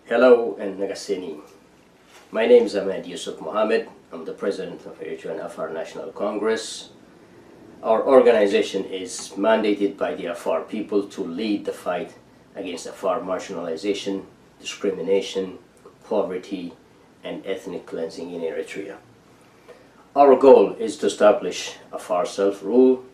Hello and Nagasini. My name is Ahmed Yusuf Mohammed. I'm the president of Eritrean Afar National Congress. Our organization is mandated by the Afar people to lead the fight against Afar marginalization, discrimination, poverty, and ethnic cleansing in Eritrea. Our goal is to establish Afar self-rule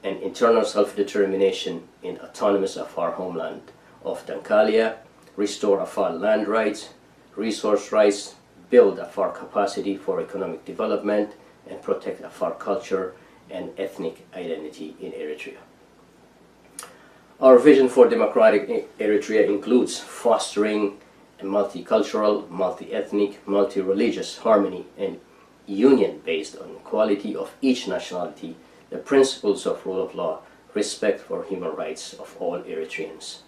and internal self-determination in autonomous Afar homeland of Dankalia, restore Afar land rights, resource rights, build Afar capacity for economic development, and protect Afar culture and ethnic identity in Eritrea. Our vision for democratic Eritrea includes fostering a multicultural, multi-ethnic, multi-religious harmony and union based on equality of each nationality, the principles of rule of law, respect for human rights of all Eritreans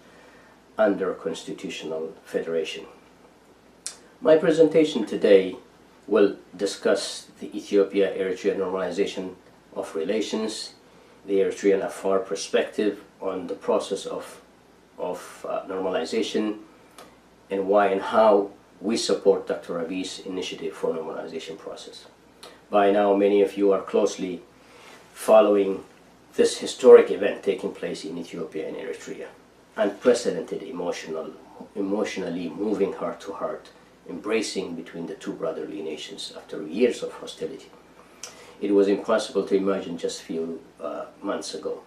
under constitutional federation. My presentation today will discuss the Ethiopia-Eritrea normalization of relations, the Eritrean Afar perspective on the process of normalization, and why and how we support Dr. Abiy's initiative for normalization process. By now, many of you are closely following this historic event taking place in Ethiopia and Eritrea. Unprecedented emotionally moving heart to heart, embracing between the two brotherly nations after years of hostility. It was impossible to imagine just a few months ago.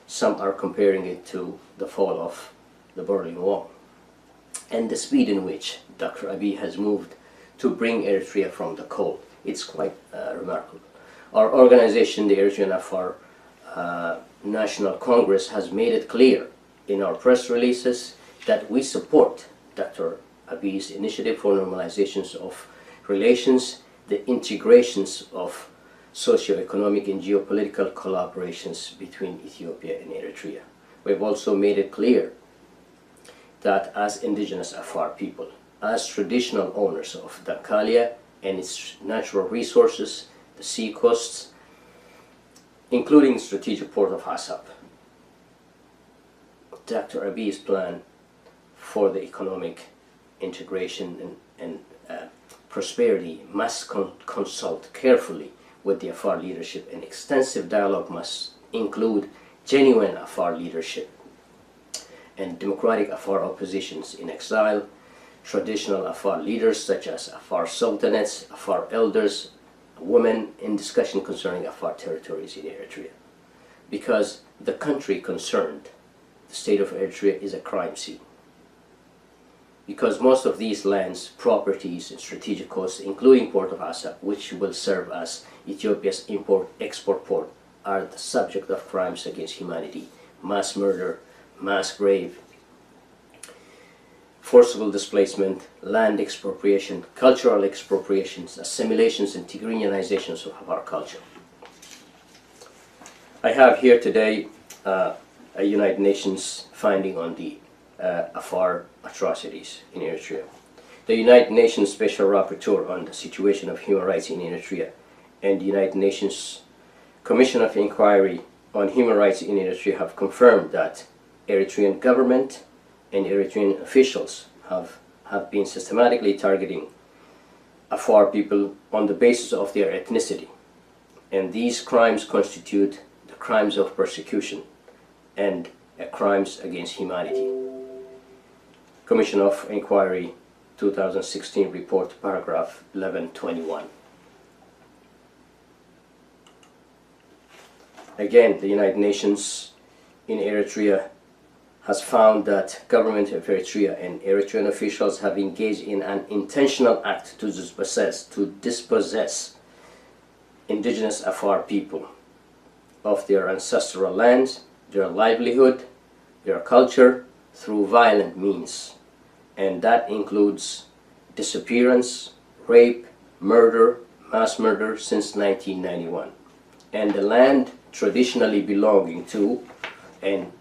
Some are comparing it to the fall of the Berlin Wall and the speed in which Dr. Abiy has moved to bring Eritrea from the cold. It's quite remarkable. Our organization, the Eritrean Afar National Congress, has made it clear in our press releases that we support Dr. Abiy's initiative for normalizations of relations, the integrations of socio-economic and geopolitical collaborations between Ethiopia and Eritrea. We've also made it clear that as indigenous Afar people, as traditional owners of Dankalia and its natural resources, the sea coasts, including the strategic port of Asab, Dr. Abiy's plan for the economic integration and prosperity must consult carefully with the Afar leadership, and extensive dialogue must include genuine Afar leadership and democratic Afar oppositions in exile, traditional Afar leaders such as Afar sultanates, Afar elders, women, in discussion concerning Afar territories in Eritrea. Because the country concerned, the state of Eritrea, is a crime scene. Because most of these lands, properties, and strategic coasts, including Port of Asab, which will serve as Ethiopia's import-export port, are the subject of crimes against humanity, mass murder, mass grave, forcible displacement, land expropriation, cultural expropriations, assimilations, and Tigrinianizations of our culture. I have here today a United Nations finding on the Afar atrocities in Eritrea. The United Nations Special Rapporteur on the situation of human rights in Eritrea and the United Nations Commission of Inquiry on Human Rights in Eritrea have confirmed that Eritrean government and Eritrean officials have been systematically targeting Afar people on the basis of their ethnicity. And these crimes constitute the crimes of persecution and crimes against humanity. Commission of Inquiry 2016 report, paragraph 1121. Again, the United Nations in Eritrea has found that government of Eritrea and Eritrean officials have engaged in an intentional act to dispossess indigenous Afar people of their ancestral lands, their livelihood, their culture, through violent means. And that includes disappearance, rape, murder, mass murder since 1991. And the land traditionally belonging to and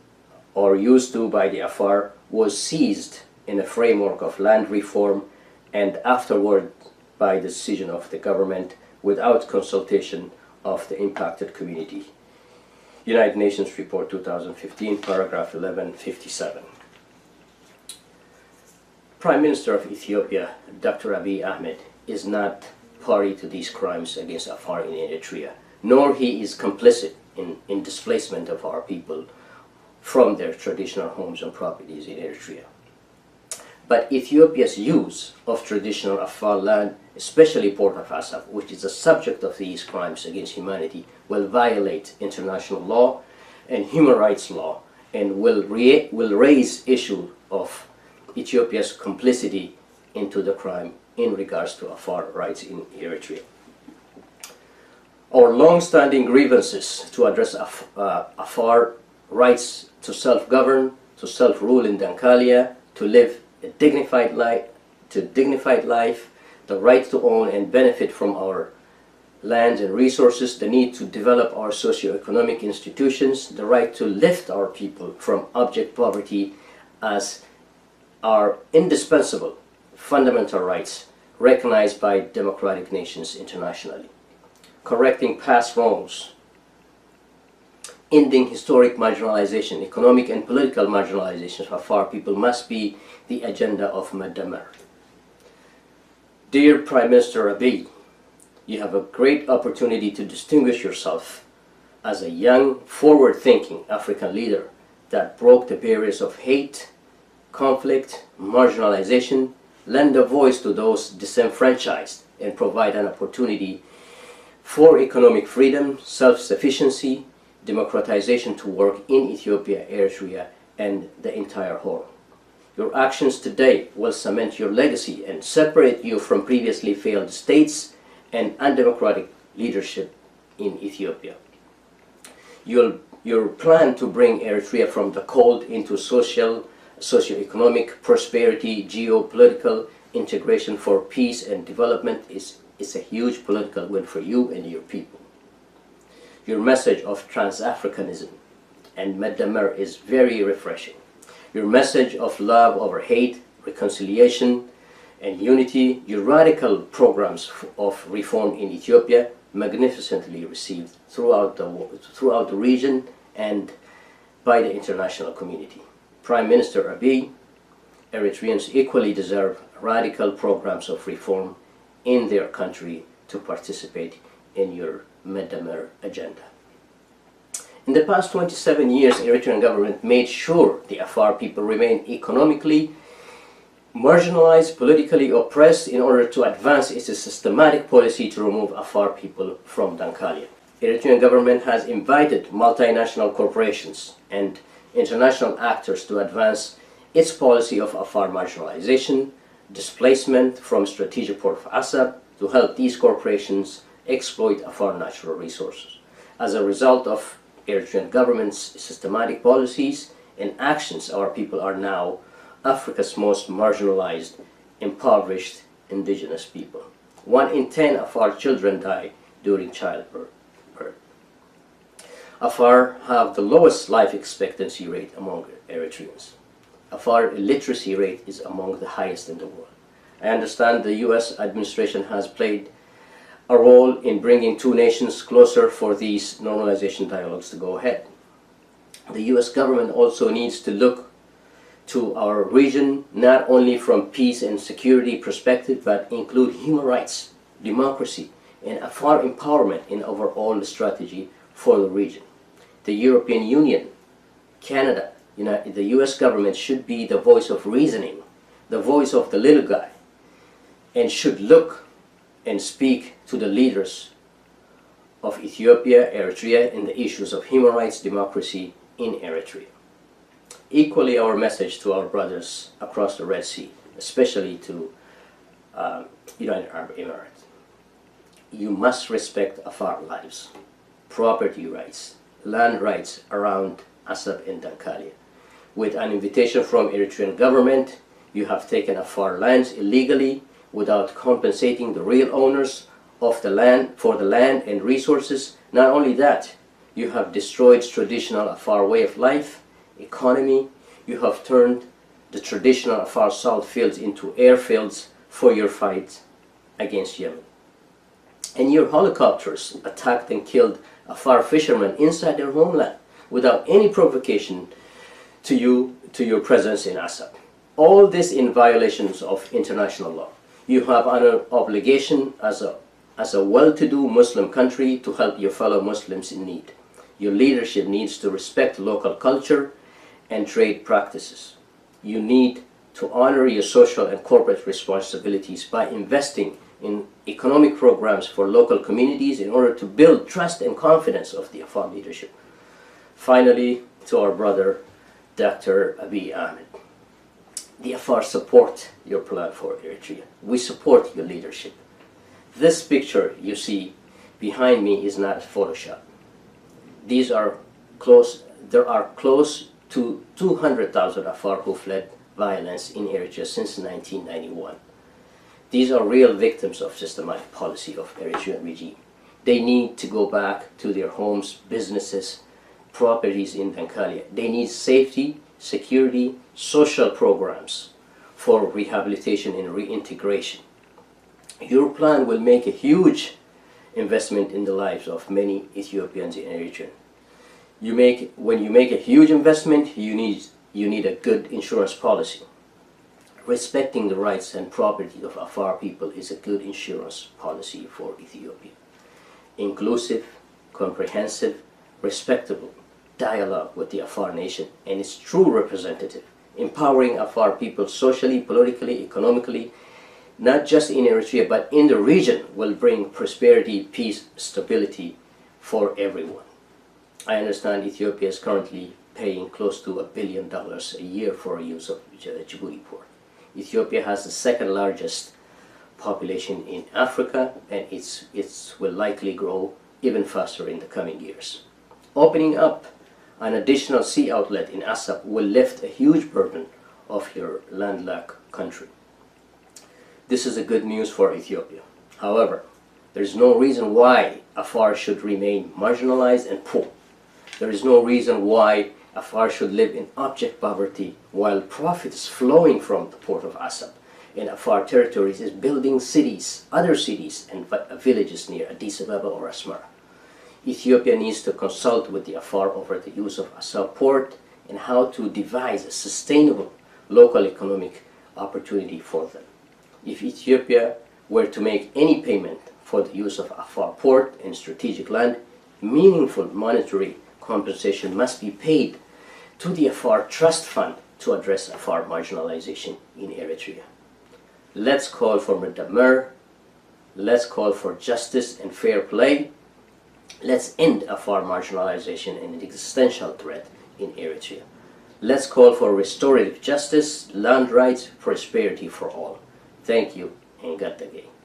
or used to by the Afar was seized in a framework of land reform and afterward by decision of the government without consultation of the impacted community. United Nations Report 2015, paragraph 1157. Prime Minister of Ethiopia, Dr. Abiy Ahmed, is not party to these crimes against Afar in Eritrea, nor he is complicit in displacement of our people from their traditional homes and properties in Eritrea. But Ethiopia's use of traditional Afar land, especially Port of Assab, which is a subject of these crimes against humanity, will violate international law and human rights law, and will raise issue of Ethiopia's complicity into the crime in regards to Afar rights in Eritrea. Our long-standing grievances to address Afar rights to self-govern, to self-rule in Dankalia, to live a dignified life, the right to own and benefit from our lands and resources, the need to develop our socio-economic institutions, the right to lift our people from abject poverty as are indispensable fundamental rights recognized by democratic nations internationally. Correcting past wrongs, ending historic marginalization, economic and political marginalization of Afar people must be the agenda of Madamar. Dear Prime Minister Abiy, you have a great opportunity to distinguish yourself as a young, forward-thinking African leader that broke the barriers of hate, conflict, marginalization, lend a voice to those disenfranchised, and provide an opportunity for economic freedom, self-sufficiency, democratization to work in Ethiopia, Eritrea, and the entire whole. Your actions today will cement your legacy and separate you from previously failed states and undemocratic leadership in Ethiopia. Your plan to bring Eritrea from the cold into socio-economic prosperity, geopolitical integration for peace and development is a huge political win for you and your people. Your message of Trans-Africanism and Madamar is very refreshing. Your message of love over hate, reconciliation, and unity, your radical programs of reform in Ethiopia, magnificently received throughout the region and by the international community. Prime Minister Abiy, Eritreans equally deserve radical programs of reform in their country to participate in your Madamar agenda. In the past 27 years, Eritrean government made sure the Afar people remain economically marginalized, politically oppressed in order to advance its systematic policy to remove Afar people from Dankalia. Eritrean government has invited multinational corporations and international actors to advance its policy of Afar marginalization, displacement from strategic Port of Assab to help these corporations exploit Afar natural resources. As a result of Eritrean government's systematic policies and actions, our people are now Africa's most marginalized, impoverished indigenous people. 1 in 10 Afar children die during childbirth. Afar have the lowest life expectancy rate among Eritreans. Afar illiteracy rate is among the highest in the world. I understand the U.S. administration has played a role in bringing two nations closer for these normalization dialogues to go ahead. The U.S. government also needs to look to our region not only from peace and security perspective, but include human rights, democracy, and Afar empowerment in overall strategy for the region. The European Union, Canada, the U.S. government should be the voice of reasoning, the voice of the little guy, and should look and speak to the leaders of Ethiopia, Eritrea, in the issues of human rights, democracy in Eritrea. Equally, our message to our brothers across the Red Sea, especially to United Arab Emirates. You must respect Afar lives, property rights, land rights around Assab and Dankalia. With an invitation from Eritrean government, you have taken Afar lands illegally without compensating the real owners of the land for the land and resources. Not only that, you have destroyed traditional Afar way of life, economy. You have turned the traditional Afar salt fields into airfields for your fight against Yemen. And your helicopters attacked and killed Afar fishermen inside their homeland without any provocation to your presence in Assab. All this in violations of international law. You have an obligation as a well-to-do Muslim country to help your fellow Muslims in need. Your leadership needs to respect local culture and trade practices. You need to honor your social and corporate responsibilities by investing in economic programs for local communities in order to build trust and confidence of the Afar leadership. Finally, to our brother, Dr. Abiy Ahmed. The Afar support your plan for Eritrea. We support your leadership. This picture you see behind me is not Photoshop. There are close to 200,000 Afar who fled violence in Eritrea since 1991. These are real victims of systematic policy of Eritrean regime. They need to go back to their homes, businesses, properties in Dankalia. They need safety, security, social programs for rehabilitation and reintegration. Your plan will make a huge investment in the lives of many Ethiopians in Eritrea. When you make a huge investment, you need a good insurance policy. Respecting the rights and property of Afar people is a good insurance policy for Ethiopia. Inclusive, comprehensive, respectable dialogue with the Afar nation and its true representative, empowering Afar people socially, politically, economically, not just in Eritrea but in the region, will bring prosperity, peace, stability for everyone. I understand Ethiopia is currently paying close to $1 billion a year for use of Djibouti port. Ethiopia has the second largest population in Africa, and it will likely grow even faster in the coming years. Opening up an additional sea outlet in Assab will lift a huge burden off your landlocked country. This is a good news for Ethiopia. However, there is no reason why Afar should remain marginalized and poor. There is no reason why Afar should live in abject poverty while profits flowing from the port of Assab in Afar territories is building cities, other cities and villages near Addis Ababa or Asmara. Ethiopia needs to consult with the Afar over the use of Assab port and how to devise a sustainable local economic opportunity for them. If Ethiopia were to make any payment for the use of Afar port and strategic land, meaningful monetary compensation must be paid to the Afar Trust Fund to address Afar marginalization in Eritrea. Let's call for Medamur. Let's call for justice and fair play. Let's end Afar marginalization and an existential threat in Eritrea. Let's call for restorative justice, land rights, prosperity for all. Thank you, and God the